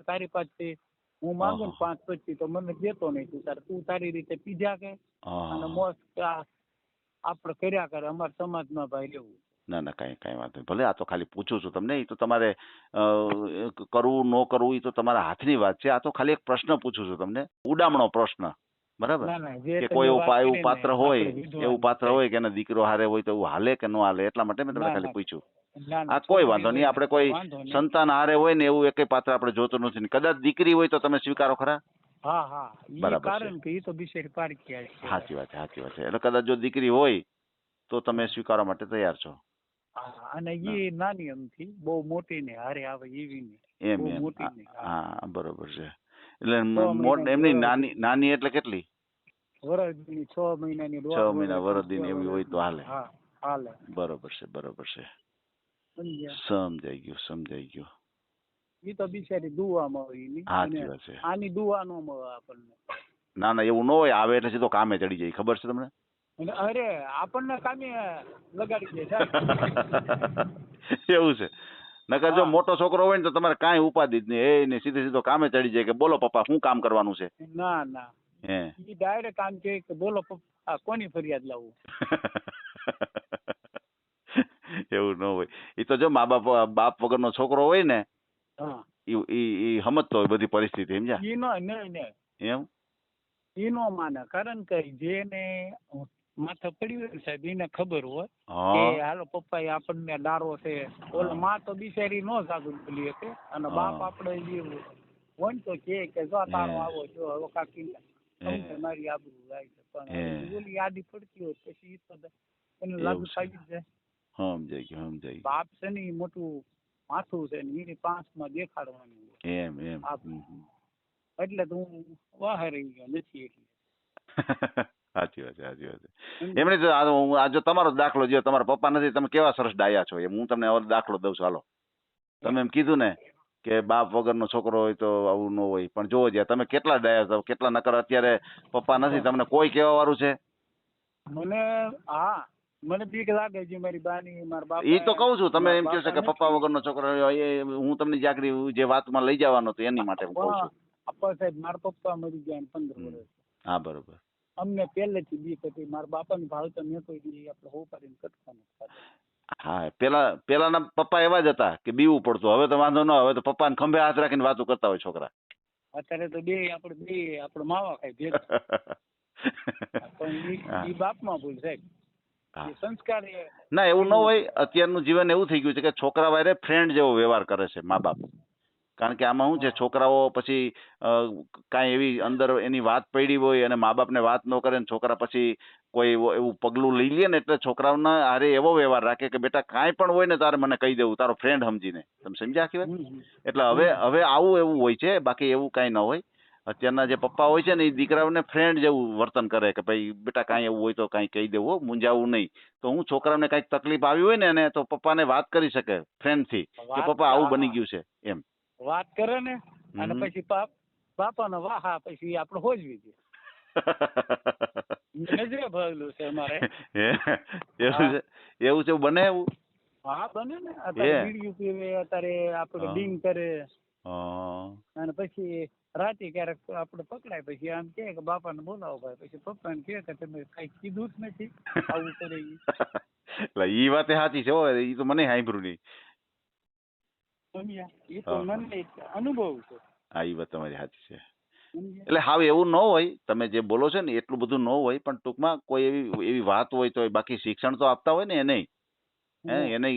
Speaker 1: તારી પાસે હું માંગુ ને 5-25 તો મને દેતો નહીં. તું તારી રીતે પીધા કે અને મોસ આપણે કર્યા કરે અમારા સમાજમાં ભાઈ એવું.
Speaker 2: ના કઈ વાંધો નહીં. ભલે આ તો ખાલી પૂછું છું તમને. એ તો તમારે કરવું ન કરવું એ તો તમારા હાથની વાત છે. આ તો ખાલી એક પ્રશ્ન પૂછું છું તમને, ઉડામણો પ્રશ્ન. બરાબર કે કોઈ એવું પાત્ર હોય કે એના દીકરો હારે હોય તો એવું હાલે કે ન હાલે એટલા માટે મેં તમને ખાલી પૂછ્યું. આ કોઈ વાંધો નહીં. આપણે કોઈ સંતાન હારે હોય ને એવું એક પાત્ર આપણે જોતું નથી. કદાચ દીકરી હોય તો તમે સ્વીકારો ખરા?
Speaker 1: બરાબર છે.
Speaker 2: સાચી વાત છે. એટલે કદાચ જો દીકરી હોય તો તમે સ્વીકારવા માટે તૈયાર છો.
Speaker 1: અને એ નાની અમથી બહુ મોટી ને હારે આવે એવી
Speaker 2: એમ. હા બરોબર છે. એટલે એમની નાની એટલે કેટલી?
Speaker 1: વરદની 6 મહિનાની
Speaker 2: 6 મહિના વરદની એવી હોય તો હાલે.
Speaker 1: હાલે.
Speaker 2: બરોબર છે. સમજાઈ ગયું.
Speaker 1: એ તો બિચારી દુવામાં હોય.
Speaker 2: સાચી વાત છે.
Speaker 1: આની દુવા નો મળે આપણને.
Speaker 2: ના એવું ન હોય. આવે એટલે સીધો કામે ચડી જાય. ખબર છે તમને?
Speaker 1: અરે આપણને કામે લગાડી દે.
Speaker 2: એવું છે. નકર જો મોટો છોકરો હોય ને તો તમારે કાંઈ ઉપાધિ જ નહીં. એને સીધો કામે ચડી જાય કે બોલો પપ્પા શું કામ કરવાનું છે.
Speaker 1: ના એ ડાયરેક્ટ કામ કે બોલો પપ્પા કોની ફરિયાદ લાવું.
Speaker 2: એવું ન હોય. એ તો જો બાપ વગરનો છોકરો હોય ને ઈ સમજતો હોય બધી પરિસ્થિતિ. સમજ્યા? એમ
Speaker 1: ઈ નો માને. કારણ કે જેને માથે પડ્યું હોય સાહેબ એને ખબર હોય કે હાલો પપ્પા આપણને ડારો છે. ઓલો માં તો બિચારી નો જાગું બોલી શકે. અને બાપ આપણે જે હોય ને તો કે જો તારો આવો જો હવે કાકી મારી આબરૂ જાય છે. પણ ઓલી યાદી પડતી હોય પછી એને લાગુ થઈ જાય.
Speaker 2: સમજાઈ ગયું.
Speaker 1: બાપ છે ને મોટું માથું છે ને એની 5માં દેખાડવાનું હોય.
Speaker 2: એમ.
Speaker 1: એટલે તો હું વાહે રહી ગયો નથી. એટલે
Speaker 2: સાચી વાત છે. એમની તો આ જો તમારો દાખલો જો તમારા પપ્પા નથી તમે કેવા સરસ ડાયા છો. એમ હું તમને દાખલો દઉં છું. હાલો તમે એમ કીધું ને કે બાપ વગરનો છોકરો હોય તો આવું ન હોય. પણ જોવો જ્યાં તમે કેટલા ડાયા છો. કેટલા નકર અત્યારે પપ્પા નથી તમને કોઈ કહેવા વાળું છે?
Speaker 1: મને બીક લાગે છે મારી બાની મારા બાપ.
Speaker 2: એ તો કહું છું. તમે એમ કહો છો કે પપ્પા વગરનો છોકરો હું તમને જાગરી જે વાતમાં લઈ જવાનો હતો એની માટે હું કહું છું.
Speaker 1: આપા સાહેબ મારા પપ્પા મરી ગયા 15 વર્ષ.
Speaker 2: હા બરોબર.
Speaker 1: અમને પહેલેથી બીક હતી. મારા બાપાને ભાવ તો મેં કોઈ દી આપણે હોપાડીને કટકા નથી.
Speaker 2: હા પેલાના પપ્પા એવા જ હતા કે બીવું પડતું. હવે તો વાંધો ન. હવે તો પપ્પાને ખંભે હાથ રાખીને વાતો કરતા હોય છોકરા.
Speaker 1: અત્યારે તો આપણે માવા ખાઈ ભેગા. પણ એ બાપમાં ભૂલ સાહેબ. સંસ્કાર
Speaker 2: ના એવું ન હોય. અત્યારનું જીવન એવું થઈ ગયું છે કે છોકરા વારે ફ્રેન્ડ જેવો વ્યવહાર કરે છે મા બાપ. કારણ કે આમાં શું છે છોકરાઓ પછી કાંઈ એવી અંદર એની વાત પડી હોય અને મા બાપને વાત ન કરે ને છોકરા પછી કોઈ એવું પગલું લઈ લે ને એટલે છોકરાઓના હારે એવો વ્યવહાર રાખે કે બેટા કાંઈ પણ હોય ને તારે મને કહી દેવું તારો ફ્રેન્ડ સમજીને. તમે સમજ્યા આખી વાત? એટલે હવે આવું એવું હોય છે. બાકી એવું કાંઈ ન હોય. અત્યારના જે પપ્પા હોય છે ને એ દીકરાઓને ફ્રેન્ડ જેવું વર્તન કરે કે ભાઈ બેટા કાંઈ એવું હોય તો કાંઈ કહી દેવું, મૂંઝાવું નહીં. તો હું છોકરાને કાંઈક તકલીફ આવી હોય ને એને તો પપ્પાને વાત કરી શકે ફ્રેન્ડથી કે પપ્પા આવું બની ગયું છે એમ
Speaker 1: વાત કરે ને. અને પછી બાપાનો વાહા પછી આપણે હોજવી દે. નજરે ભાગલું છે અમારે.
Speaker 2: એવું છે બને એવું.
Speaker 1: હા બને ને અત્યારે
Speaker 2: એ?
Speaker 1: બીડીયું પીવે, અત્યારે આપણે
Speaker 2: હા.
Speaker 1: ડીંગ કરે,
Speaker 2: હા.
Speaker 1: અને પછી રાતે ક્યારેક આપણે પકડાય, પછી આમ કહે કે બાપાને બોલાવો ભાઈ, પછી પપ્પાને કહે કે તમે કઈ કીધું જ નથી આવું કરે ઈ.
Speaker 2: એટલે ઈ વાત સાચી છે હો, ઈ તો મને સાંભળ્યું નહીં.
Speaker 1: સમજ્યા? એ તો
Speaker 2: હા.
Speaker 1: મને અનુભવ છે.
Speaker 2: હા, ઈ વાત તમારી સાચી છે.
Speaker 1: સમજ્યા?
Speaker 2: એટલે હાવ એવું ન હોય, તમે જે બોલો છો ને એટલું બધું ન હોય, પણ ટૂંકમાં કોઈ એવી વાત હોય તો બાકી શિક્ષણ તો આપતા હોય ને એને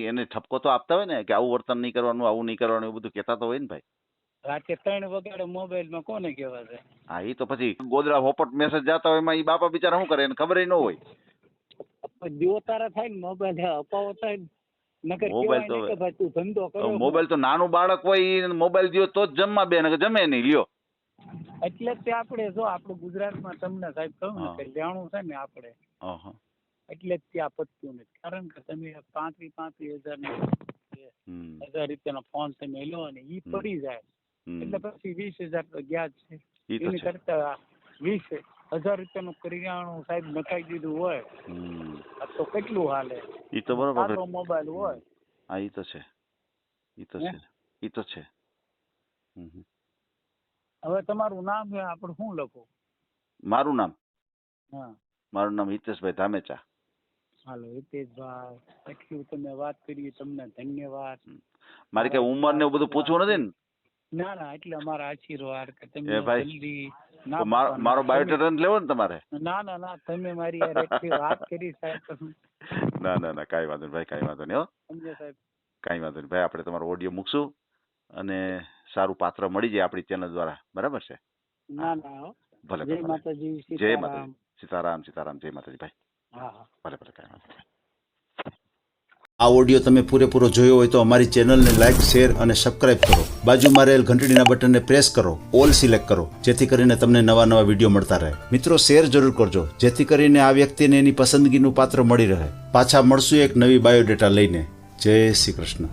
Speaker 2: એને ઠપકો તો આપતા હોય ને કે આવું વર્તન નહીં કરવાનું, આવું નહીં કરવાનું, એવું બધું કહેતા તો હોય ને ભાઈ.
Speaker 1: રાતે 3 વાગે મોબાઈલમાં કોને કહેવા છે?
Speaker 2: હા, ઈ તો પછી ગોદડા હોપટ મેસેજ જાતા હોય એમાં ઈ બાપા બિચારા શું કરે એને ખબર ન હોય.
Speaker 1: જો તારા થાય ને મોબાઈલ અપાવો થાય ને, નકર
Speaker 2: મોબાઈલ
Speaker 1: કહેવાય
Speaker 2: તો
Speaker 1: ને કે ભાઈ તું ધંધો કરો.
Speaker 2: મોબાઈલ તો નાનું બાળક હોય ઈ મોબાઈલ દ્યો તો જ જમવા બે, નકર જમે નહીં લ્યો.
Speaker 1: એટલે જ તે આપણે જો આપણું ગુજરાતમાં તમને સાહેબ કહું ને
Speaker 2: હા.
Speaker 1: કે જાણું છે ને આપણે,
Speaker 2: હા.
Speaker 1: એટલે જ ત્યાં પતતું નથી. કારણ કે તમે 35,000 રૂપિયાનો ફોન તમે લો ને ઈ પડી જાય એટલે પછી 20,000 તો ગયા જ છે.
Speaker 2: ઈ તો
Speaker 1: એની
Speaker 2: છે.
Speaker 1: કરતા 20,000 રૂપિયાનું કરિયાણું સાહેબ નખાઈ દીધું હોય આ તો કેટલું હાલે.
Speaker 2: ઈ તો બરોબર.
Speaker 1: સાદો મોબાઈલ હોય.
Speaker 2: હા, ઈ તો છે. ઈ તો છે. ઈ તો છે.
Speaker 1: હવે તમારું નામ છે આપણે શું લખો?
Speaker 2: મારું નામ
Speaker 1: હા,
Speaker 2: મારું નામ હિતેશભાઈ ધામેચા.
Speaker 1: હાલો હિતેશભાઈ, લખ્યું, તમે વાત કરી, તમને ધન્યવાદ.
Speaker 2: મારી કઈ ઉંમર ને એવું બધું પૂછવું નથી ને?
Speaker 1: ના ના, એટલે અમારા આશીર્વાદ કે
Speaker 2: એ
Speaker 1: તમે
Speaker 2: ભાઈ,
Speaker 1: જલ્દી
Speaker 2: તો મારો બાયોડેટા લેવો ને તમારે?
Speaker 1: ના ના ના, તમે મારી યાર એટલી વાત કરી સાહેબ.
Speaker 2: ના ના ના, કાંઈ વાંધો નહીં ભાઈ, કાંઈ વાંધો નહીં હો,
Speaker 1: સમજ્યા સાહેબ?
Speaker 2: કાંઈ વાંધો નહીં ભાઈ. આપણે તમારો ઓડિયો મૂકશું અને સારું પાત્ર મળી જાય આપણી ચેનલ દ્વારા, બરાબર છે?
Speaker 1: ના ના હો.
Speaker 2: ભલે
Speaker 1: જય
Speaker 2: ભલે.
Speaker 1: માતાજી,
Speaker 2: જય
Speaker 1: સીતારામ.
Speaker 2: માતાજી. સીતારામ સીતારામ, જય માતાજી ભાઈ.
Speaker 1: હા હા.
Speaker 2: ભલે ભલે, કાંઈ વાંધો નહીં.
Speaker 3: આ ઓડિયો તમે પૂરેપૂરો જોયો હોય તો અમારી ચેનલને લાઇક, શેર અને સબસ્ક્રાઇબ કરો. બાજુમાં રહેલ ઘંટડીના બટનને પ્રેસ કરો, ઓલ સિલેક્ટ કરો, જેથી કરીને તમને નવા નવા વિડીયો મળતા રહે. મિત્રો, શેર જરૂર કરજો, જેથી કરીને આ વ્યક્તિને એની પસંદગીનું પાત્ર મળી રહે. પાછા મળશું એક નવી બાયોડેટા લઈને. જય શ્રી કૃષ્ણ.